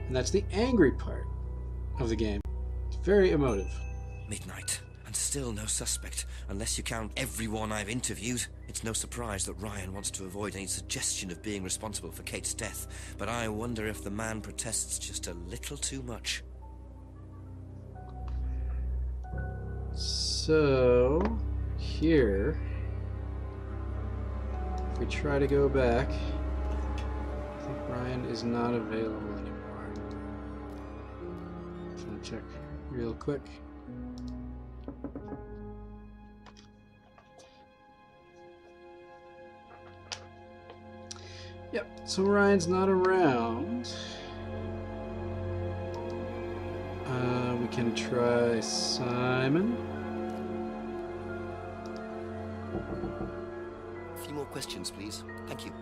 And that's the angry part of the game. It's very emotive. Midnight, and still no suspect, unless you count everyone I've interviewed. It's no surprise that Ryan wants to avoid any suggestion of being responsible for Kate's death, but I wonder if the man protests just a little too much. So, here, if we try to go back, I think Ryan is not available anymore. Just want to check real quick. Yep, so Ryan's not around. We can try Simon. A few more questions, please. Thank you.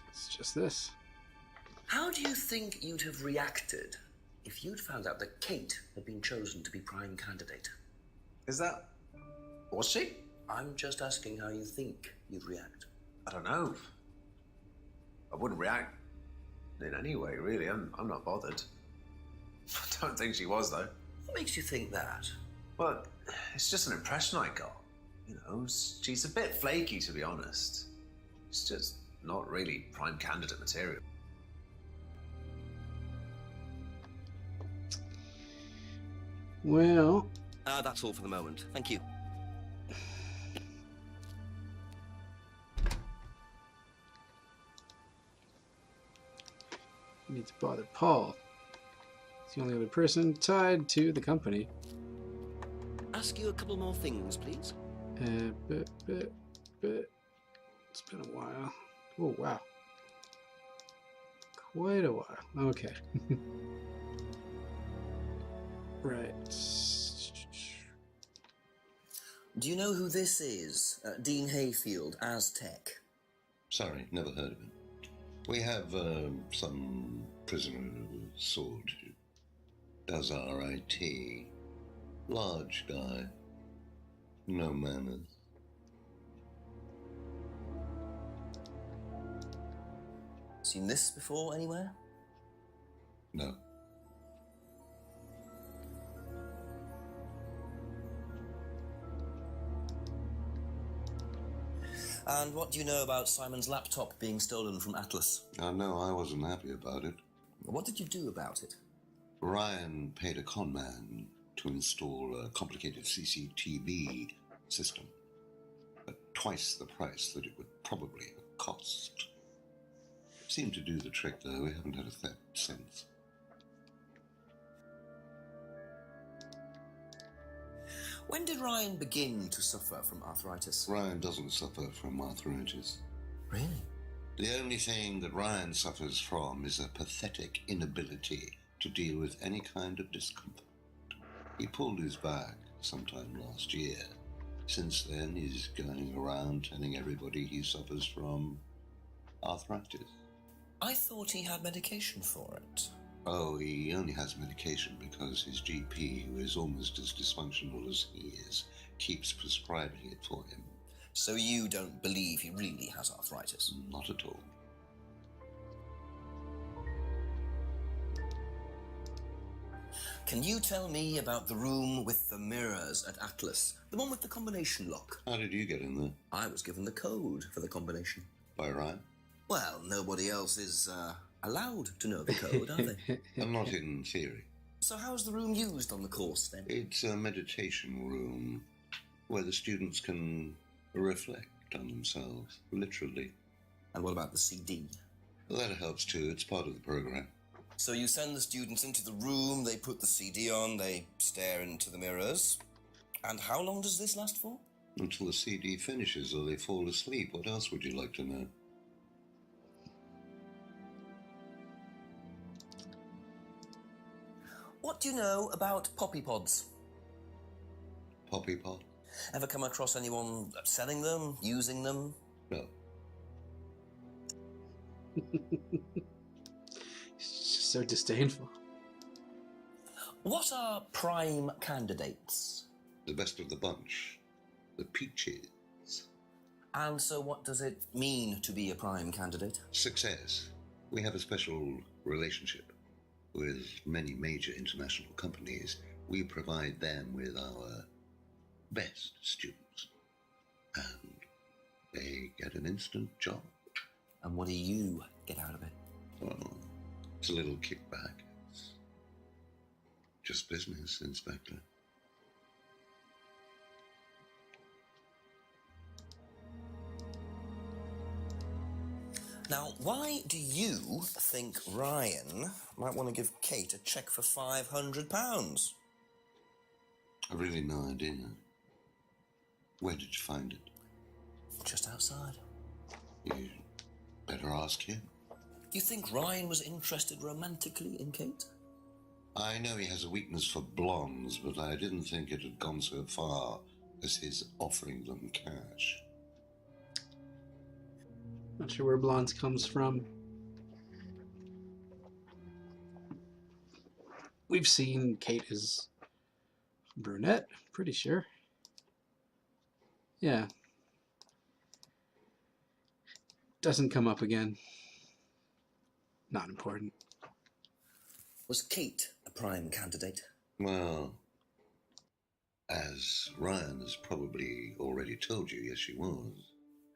It's just this. How do you think you'd have reacted if you'd found out that Kate had been chosen to be prime candidate? Was she? I'm just asking how you think you'd react. I don't know. I wouldn't react in any way, really. I'm not bothered. I don't think she was, though. What makes you think that? Well, it's just an impression I got. You know, she's a bit flaky, to be honest. She's just not really prime candidate material. Well, That's all for the moment. Thank you. we need to bother Paul. He's the only other person tied to the company. Ask you a couple more things, please. It's been a while. Oh, wow. Quite a while. Okay. Right. Do you know who this is? Dean Hayfield, Aztec. Sorry, never heard of him. We have some prisoner of a sort who does our IT. Large guy. No manners. Seen this before anywhere? No. And what do you know about Simon's laptop being stolen from Atlas? No, I wasn't happy about it. What did you do about it? Ryan paid a con man to install a complicated CCTV system at twice the price that it would probably have cost. Seemed to do the trick, though. We haven't had a theft since. When did Ryan begin to suffer from arthritis? Ryan doesn't suffer from arthritis. Really? The only thing that Ryan suffers from is a pathetic inability to deal with any kind of discomfort. He pulled his back sometime last year. Since then, he's going around telling everybody he suffers from arthritis. I thought he had medication for it. Oh, he only has medication because his GP, who is almost as dysfunctional as he is, keeps prescribing it for him. So you don't believe he really has arthritis? Not at all. Can you tell me about the room with the mirrors at Atlas? The one with the combination lock? How did you get in there? I was given the code for the combination. By Ryan? Well, nobody else is allowed to know the code, are they? Not in theory. So how's the room used on the course, then? It's a meditation room where the students can reflect on themselves, literally. And what about the CD? Well, that helps too. It's part of the program. So you send the students into the room, they put the CD on, they stare into the mirrors. And how long does this last for? Until the CD finishes or they fall asleep. What else would you like to know? What do you know about poppy pods? Poppy pod? Ever come across anyone selling them, using them? No. It's just so disdainful. What are prime candidates? The best of the bunch. The peaches. And so what does it mean to be a prime candidate? Success. We have a special relationship with many major international companies. We provide them with our best students. And they get an instant job. And what do you get out of it? Well, it's a little kickback. It's just business, Inspector. Now, why do you think Ryan might want to give Kate a cheque for £500? I've really no idea. Where did you find it? Just outside. You better ask him. You think Ryan was interested romantically in Kate? I know he has a weakness for blondes, but I didn't think it had gone so far as his offering them cash. Not sure where blondes comes from. We've seen Kate as brunette, pretty sure. Yeah. Doesn't come up again. Not important. Was Kate a prime candidate? Well, as Ryan has probably already told you, yes, she was.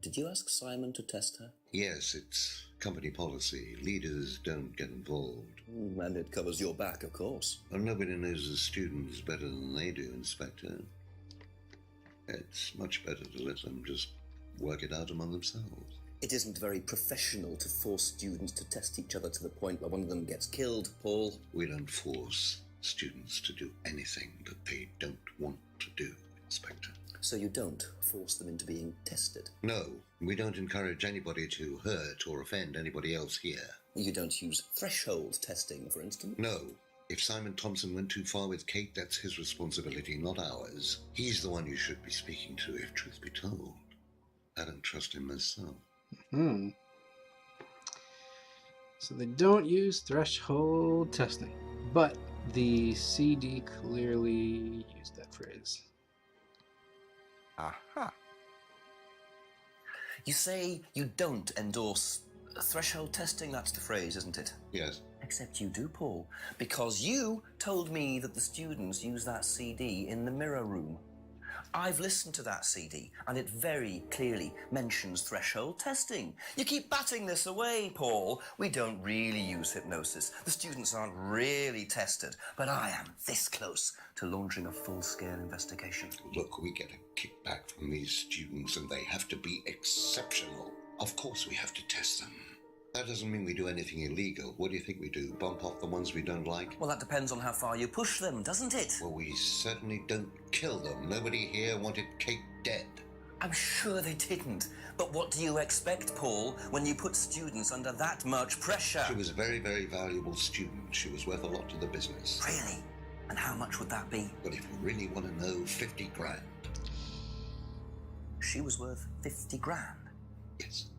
Did you ask Simon to test her? Yes, it's company policy. Leaders don't get involved. And it covers your back, of course. Well, nobody knows the students better than they do, Inspector. It's much better to let them just work it out among themselves. It isn't very professional to force students to test each other to the point where one of them gets killed, Paul. We don't force students to do anything that they don't want to do, Inspector. So you don't force them into being tested? No, we don't encourage anybody to hurt or offend anybody else here. You don't use threshold testing, for instance? No. If Simon Thompson went too far with Kate, that's his responsibility, not ours. He's the one you should be speaking to, if truth be told. I don't trust him myself. So they don't use threshold testing, but the CD clearly used that phrase. Aha. You say you don't endorse threshold testing, that's the phrase, isn't it? Yes. Except you do, Paul, because you told me that the students use that CD in the mirror room. I've listened to that CD, and it very clearly mentions threshold testing. You keep batting this away, Paul. We don't really use hypnosis. The students aren't really tested, but I am this close to launching a full-scale investigation. Look, we get a kickback from these students, and they have to be exceptional. Of course we have to test them. That doesn't mean we do anything illegal. What do you think we do? Bump off the ones we don't like? Well, that depends on how far you push them, doesn't it? Well, we certainly don't kill them. Nobody here wanted Kate dead. I'm sure they didn't. But what do you expect, Paul, when you put students under that much pressure? She was a very, very valuable student. She was worth a lot to the business. Really? And how much would that be? But if you really want to know, 50 grand. She was worth 50 grand. Yes.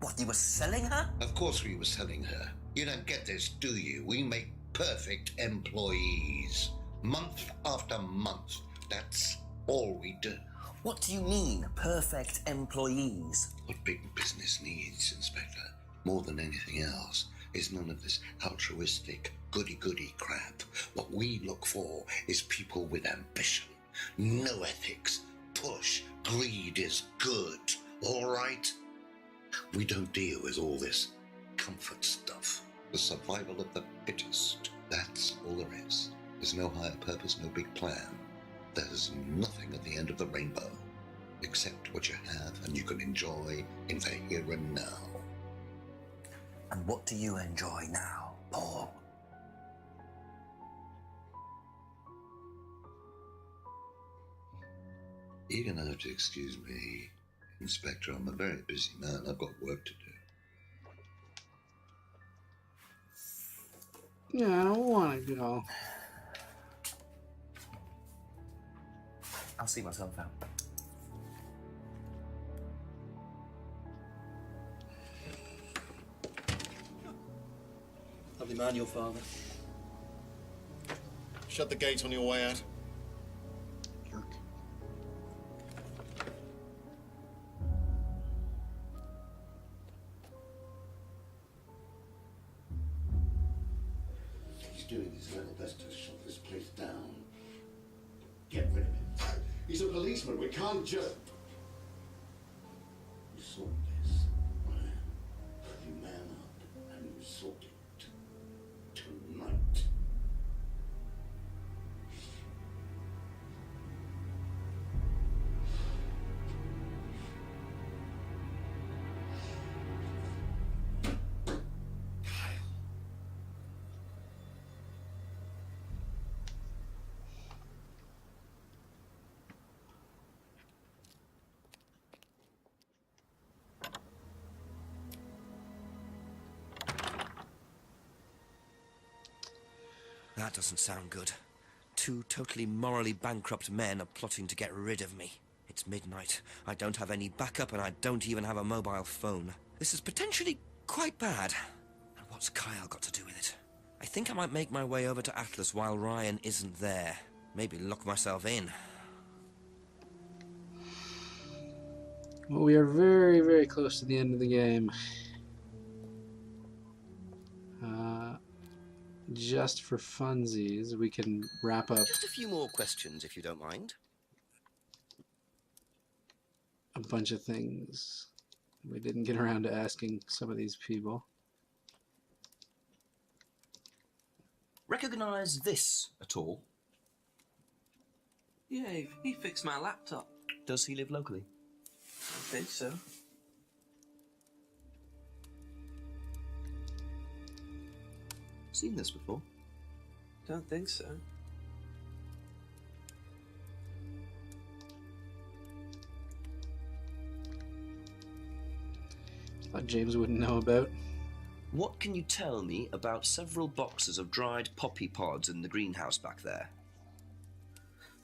What, you were selling her? Of course we were selling her. You don't get this, do you? We make perfect employees. Month after month. That's all we do. What do you mean, perfect employees? What big business needs, Inspector, more than anything else, is none of this altruistic, goody-goody crap. What we look for is people with ambition, no ethics, push, greed is good, all right? We don't deal with all this comfort stuff. The survival of the fittest. That's all there is. There's no higher purpose, no big plan. There's nothing at the end of the rainbow, except what you have and you can enjoy in the here and now. And what do you enjoy now, Paul? You're gonna have to excuse me, Inspector. I'm a very busy man. I've got work to do. Yeah, I don't want to go. I'll see myself out. Lovely man, your father. Shut the gate on your way out. Jerk. doing his level best to shut this place down. Get rid of him. He's a policeman. We can't just... You sort this, Ryan. You man up and you sort it. Tonight. That doesn't sound good. Two totally morally bankrupt men are plotting to get rid of me. It's midnight. I don't have any backup and I don't even have a mobile phone. This is potentially quite bad. And what's Kyle got to do with it? I think I might make my way over to Atlas while Ryan isn't there. Maybe lock myself in. Well, we are very, very close to the end of the game. Just for funsies, we can wrap up Just a few more questions, if you don't mind. a bunch of things we didn't get around to asking some of these people. Recognize this at all? Yeah, he fixed my laptop. Does he live locally? I think so. Seen this before? Don't think so. Thought James wouldn't know about. What can you tell me about several boxes of dried poppy pods in the greenhouse back there?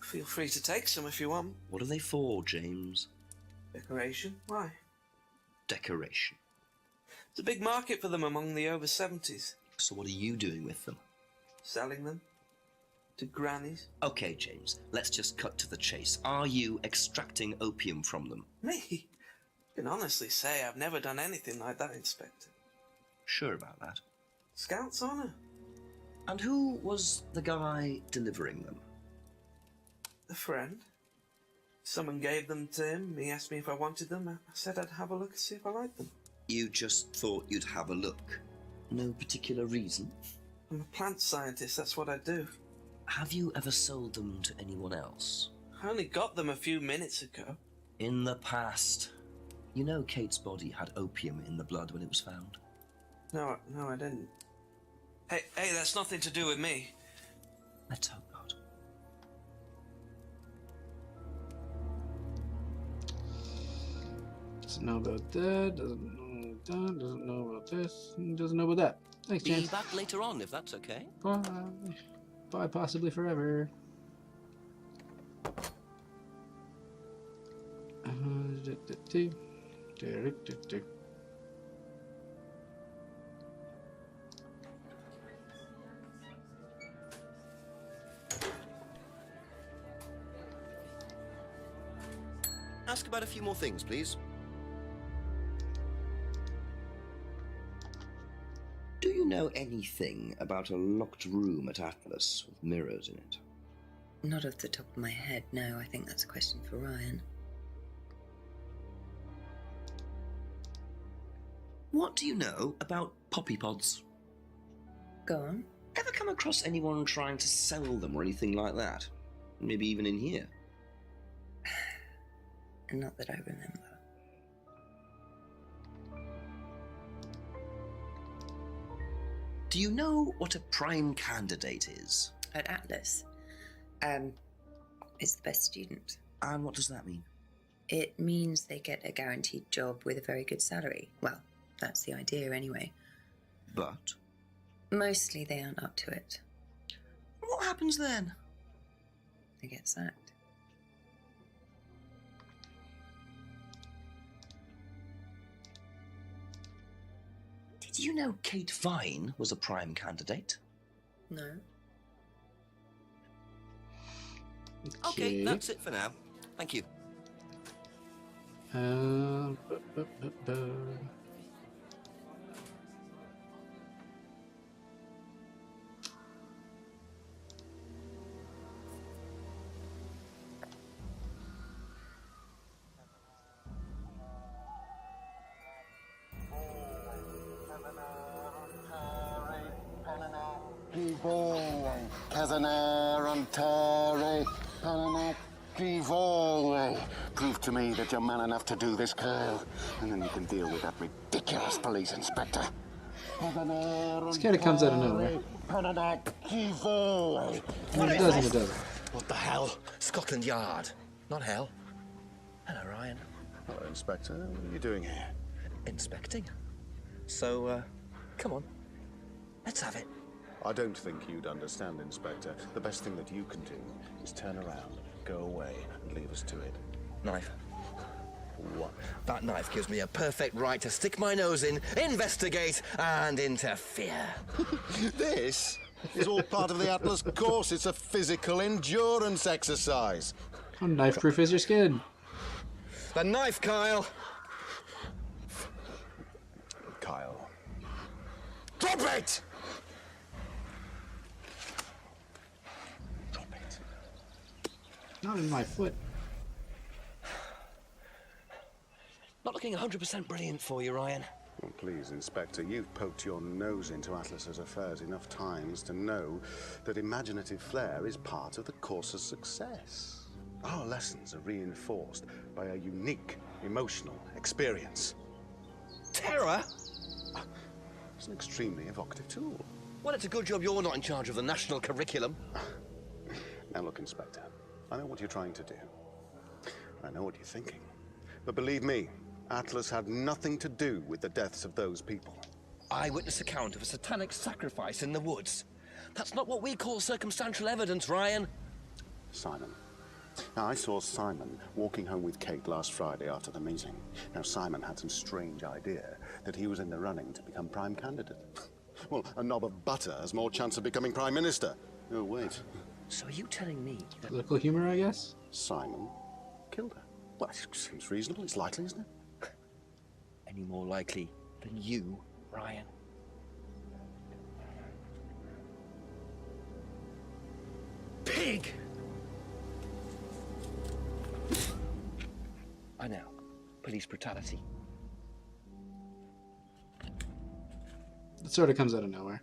Feel free to take some if you want. What are they for, James? Decoration? Why? Decoration. There's a big market for them among the over 70s. So what are you doing with them? Selling them to grannies. Okay, James, let's just cut to the chase. Are you extracting opium from them? Me? I can honestly say I've never done anything like that, Inspector. Sure about that. Scout's honour. And who was the guy delivering them? A friend. Someone gave them to him. He asked me if I wanted them. I said I'd have a look and see if I liked them. You just thought you'd have a look? No particular reason? I'm a plant scientist, that's what I do. Have you ever sold them to anyone else? I only got them a few minutes ago. In the past. You know Kate's body had opium in the blood when it was found? No, I didn't. Hey, that's nothing to do with me. Let's hope not. Doesn't know about that, doesn't know that, doesn't know about this, doesn't know about that. Thanks, Be James. back later on, if that's okay. Bye. Bye, possibly forever. Ask about a few more things, please. Do you know anything about a locked room at Atlas with mirrors in it? Not off the top of my head, no. I think that's a question for Ryan. What do you know about poppy pods? Go on. Ever come across anyone trying to sell them or anything like that? Maybe even in here? Not that I remember. Do you know what a prime candidate is? At Atlas, it's the best student. And what does that mean? It means they get a guaranteed job with a very good salary. Well, that's the idea anyway. But Mostly they aren't up to it. what happens then? They get sacked. Did you know Kate Vine was a prime candidate? No. Okay, that's it for now. Thank you. Bu- bu- bu- bu. Prove to me that you're man enough to do this, Kyle, and then you can deal with that ridiculous police inspector. This kind of comes out of nowhere. I mean, it does and it doesn't. What the hell? Scotland Yard, not hell. Hello, Ryan. Hello, Inspector. What are you doing here? Inspecting. So, come on. Let's have it. I don't think you'd understand, Inspector. The best thing that you can do is turn around, go away, and leave us to it. Knife. What? That knife gives me a perfect right to stick my nose in, investigate, and interfere. This is all part of the Atlas course. It's a physical endurance exercise. How knife-proof is your skin? The knife, Kyle! Kyle. Drop it! Drop it. Not in my foot. Not looking 100% brilliant for you, Ryan. Well, please, Inspector, you've poked your nose into Atlas's affairs enough times to know that imaginative flair is part of the course's success. Our lessons are reinforced by a unique emotional experience. Terror? It's an extremely evocative tool. Well, it's a good job you're not in charge of the national curriculum. Now look, Inspector, I know what you're trying to do. I know what you're thinking. But believe me, Atlas had nothing to do with the deaths of those people. Eyewitness account of a satanic sacrifice in the woods. That's not what we call circumstantial evidence, Ryan. Simon. Now, I saw Simon walking home with Kate last Friday after the meeting. Now, Simon had some strange idea that he was in the running to become prime candidate. Well, a knob of butter has more chance of becoming prime minister. Oh, wait. So are you telling me that... Political humor, I guess? Simon killed her. Well, it seems reasonable. It's likely, isn't it? Any more likely than you, Ryan? Pig! I know. Police brutality. It sort of comes out of nowhere.